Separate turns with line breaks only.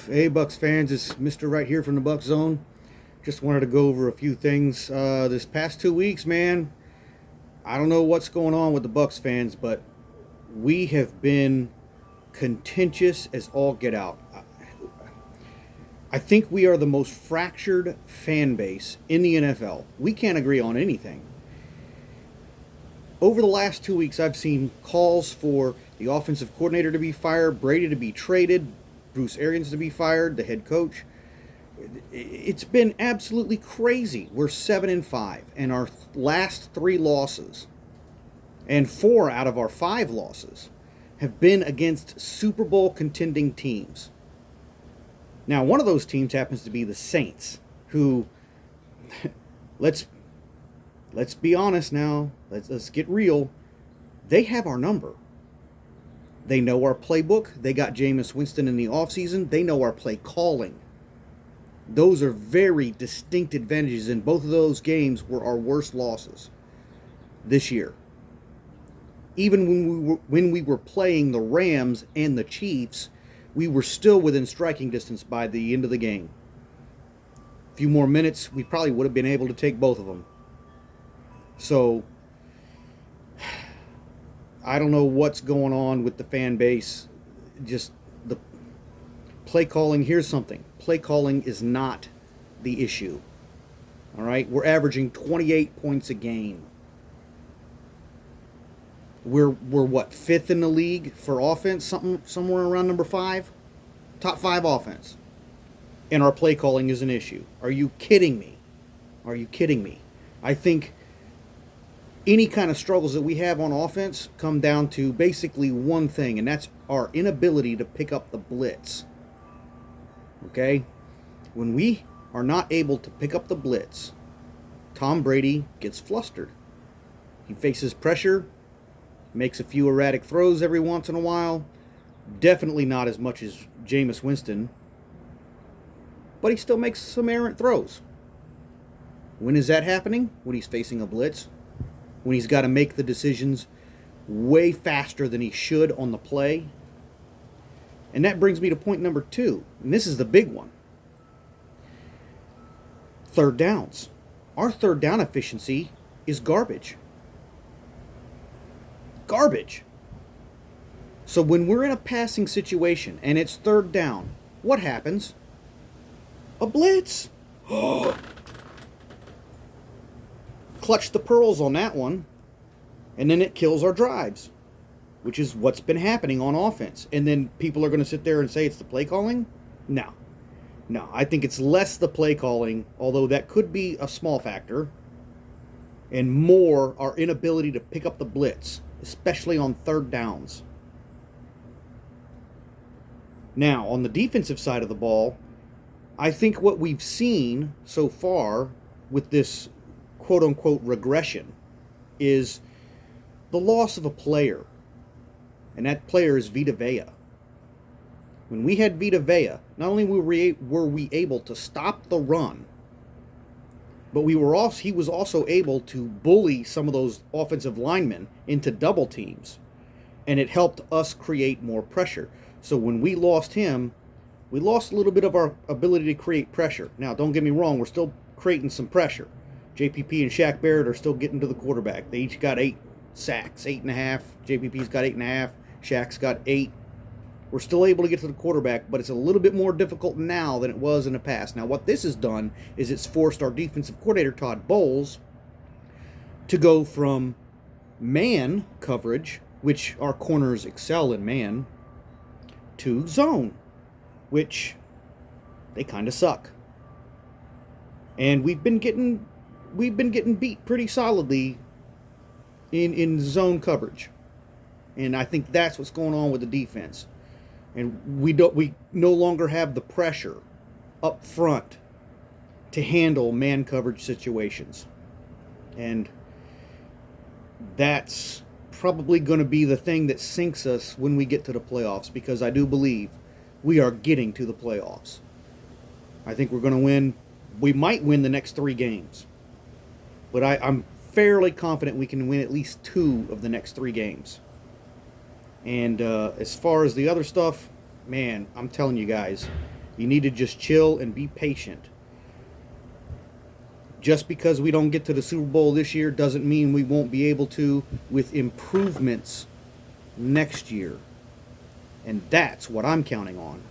Hey, Bucks fans, it's Mister right here from the Bucks Zone. Just wanted to go over a few things. This past 2 weeks, man, I don't know what's going on with the Bucks fans, but we have been contentious as all get out. I think we are the most fractured fan base in the NFL. We can't agree on anything. Over the last 2 weeks, I've seen calls for the offensive coordinator to be fired, Brady to be traded, Bruce Arians to be fired, the head coach. It's been absolutely crazy. We're 7-5, and our last 3 losses, and 4 out of our 5 losses, have been against Super Bowl contending teams. Now, one of those teams happens to be the Saints, who, let's be honest now. Let's get real. They have our number. They know our playbook. They got Jameis Winston in the offseason. They know our play calling. Those are very distinct advantages, and both of those games were our worst losses this year. Even when we were playing the Rams and the Chiefs, we were still within striking distance by the end of the game. A few more minutes, we probably would have been able to take both of them. So, I don't know what's going on with the fan base. Just the play calling. Here's something. Play calling is not the issue. All right? We're averaging 28 points a game. We're what, 5th in the league for offense? Somewhere around number 5? Top 5 offense. And our play calling is an issue. Are you kidding me? Are you kidding me? I think any kind of struggles that we have on offense come down to basically one thing, and that's our inability to pick up the blitz. Okay? When we are not able to pick up the blitz, Tom Brady gets flustered. He faces pressure, makes a few erratic throws every once in a while. Definitely not as much as Jameis Winston, but he still makes some errant throws. When is that happening? When he's facing a blitz. When he's got to make the decisions way faster than he should on the play. And that brings me to point number 2, and this is the big one. Third downs. Our third down efficiency is garbage. Garbage. So when we're in a passing situation and it's third down, what happens? A blitz. Clutch the pearls on that one, and then it kills our drives, which is what's been happening on offense. And then people are going to sit there and say it's the play calling? No, I think it's less the play calling, although that could be a small factor, and more our inability to pick up the blitz, especially on third downs. Now, on the defensive side of the ball, I think what we've seen so far with this quote-unquote regression is the loss of a player, and that player is Vita Vea. When we had Vita Vea, not only were we able to stop the run, but he was also able to bully some of those offensive linemen into double teams, and it helped us create more pressure. So when we lost him, we lost a little bit of our ability to create pressure. Now, don't get me wrong, we're still creating some pressure. JPP and Shaq Barrett are still getting to the quarterback. They each got 8 sacks, 8.5. JPP's got 8.5. Shaq's got 8. We're still able to get to the quarterback, but it's a little bit more difficult now than it was in the past. Now, what this has done is it's forced our defensive coordinator, Todd Bowles, to go from man coverage, which our corners excel in man, to zone, which they kind of suck. And we've been getting beat pretty solidly in zone coverage. And I think that's what's going on with the defense. And we no longer have the pressure up front to handle man coverage situations. And that's probably going to be the thing that sinks us when we get to the playoffs, because I do believe we are getting to the playoffs. I think we're going to win. We might win the next 3 games. But I'm fairly confident we can win at least 2 of the next 3 games. And as far as the other stuff, man, I'm telling you guys, You need to just chill and be patient. Just because we don't get to the Super Bowl this year doesn't mean we won't be able to with improvements next year. And that's what I'm counting on.